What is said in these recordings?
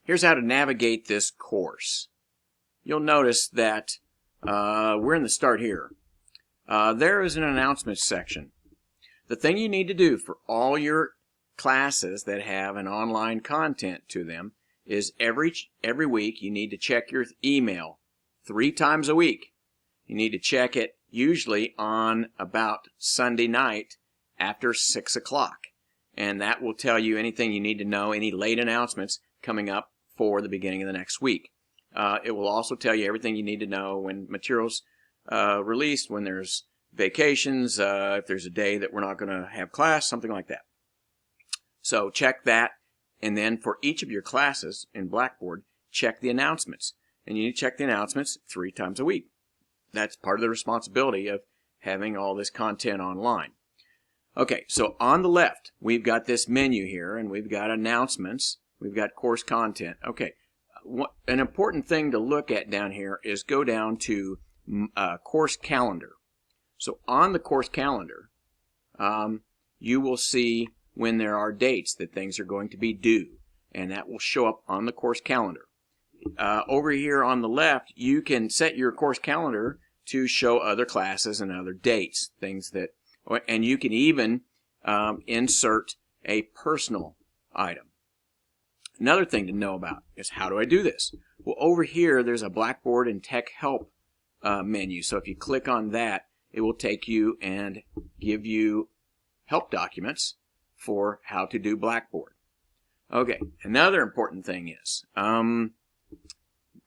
here's how to navigate this course. You'll notice that we're in the start here. There is an announcements section. The thing you need to do for all your classes that have an online content to them is every week you need to check your email 3 times a week. You need to check it usually on about Sunday night after 6 o'clock. And that will tell you anything you need to know, any late announcements coming up for the beginning of the next week. It will also tell you everything you need to know when materials released, when there's vacations, if there's a day that we're not going to have class, something like that. So check that, and then for each of your classes in Blackboard, check the announcements. And you need to check the announcements 3 times a week. That's part of the responsibility of having all this content online. Okay, so on the left, we've got this menu here, and we've got announcements, we've got course content. Okay, an important thing to look at down here is go down to course calendar. So on the course calendar, you will see when there are dates that things are going to be due, and that will show up on the course calendar. Over here on the left, you can set your course calendar to show other classes and other dates, things that, and you can even insert a personal item. Another thing to know about is, how do I do this? Well, over here there's a Blackboard and Tech Help menu. So if you click on that, it will take you and give you help documents for how to do Blackboard. Okay, another important thing is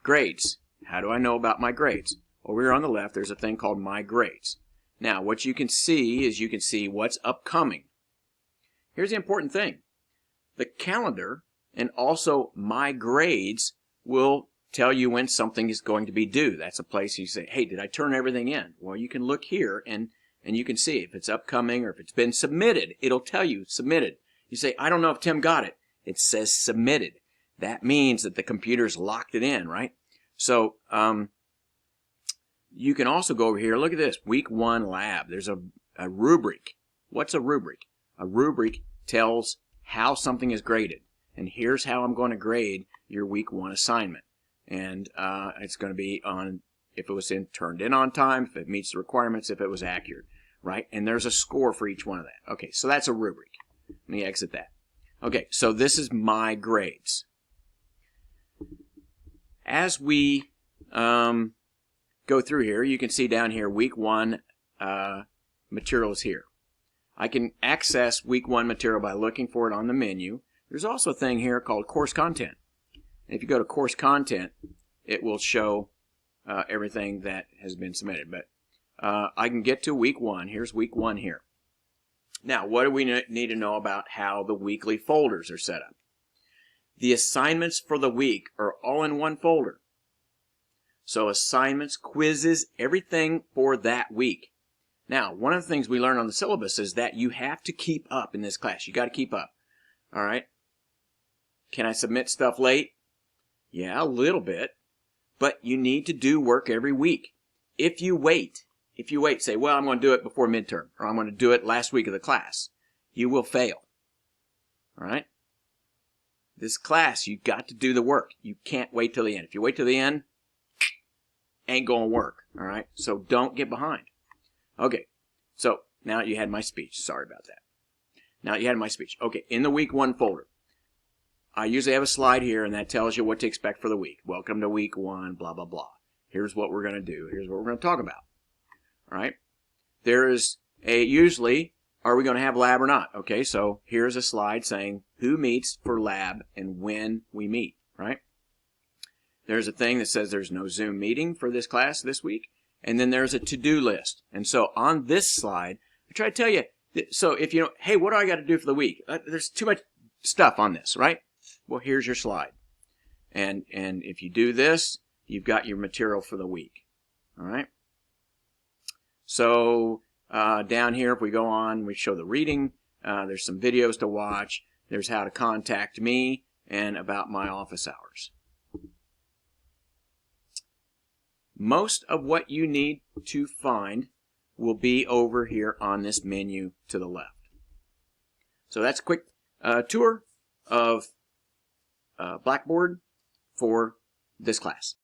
grades. How do I know about my grades? Over here on the left, there's a thing called My Grades. Now, what you can see is you can see what's upcoming. Here's the important thing. The calendar and also My Grades will tell you when something is going to be due. That's a place you say, hey, did I turn everything in? Well, you can look here and you can see if it's upcoming or if it's been submitted. It'll tell you submitted. You say, I don't know if Tim got it. It says submitted. That means that the computer's locked it in, right? So you can also go over here. Look at this, week 1 lab. There's a rubric. What's a rubric? A rubric tells how something is graded. And here's how I'm going to grade your week 1 assignment. And it's going to be on if it was turned in on time, if it meets the requirements, if it was accurate, right? And there's a score for each one of that. Okay, so that's a rubric. Let me exit that. Okay, so this is My Grades. As we go through here, you can see down here week 1 materials here. I can access week 1 material by looking for it on the menu. There's also a thing here called course content. If you go to course content, it will show everything that has been submitted. But I can get to week 1. Here's week 1 here. Now, what do we need to know about how the weekly folders are set up? The assignments for the week are all in one folder. So assignments, quizzes, everything for that week. Now, one of the things we learn on the syllabus is that you have to keep up in this class. You got to keep up. All right? Can I submit stuff late? Yeah, a little bit. But you need to do work every week. If you wait, say, well, I'm going to do it before midterm, or I'm going to do it last week of the class, you will fail. All right? This class, you got to do the work. You can't wait till the end. If you wait till the end, ain't going to work. All right? So don't get behind. Okay. So now you had my speech. Sorry about that. Now you had my speech. Okay. In the week 1 folder, I usually have a slide here, and that tells you what to expect for the week. Welcome to week 1, blah, blah, blah. Here's what we're going to do. Here's what we're going to talk about. All right? There is usually, are we going to have lab or not? Okay, so here's a slide saying who meets for lab and when we meet, right? There's a thing that says there's no Zoom meeting for this class this week, and then there's a to-do list. And so on this slide, I try to tell you, so if you know, hey, what do I got to do for the week? There's too much stuff on this, right? Well, here's your slide. And if you do this, you've got your material for the week. All right? So down here, if we go on, we show the reading. There's some videos to watch. There's how to contact me and about my office hours. Most of what you need to find will be over here on this menu to the left. So that's a quick tour of Blackboard for this class.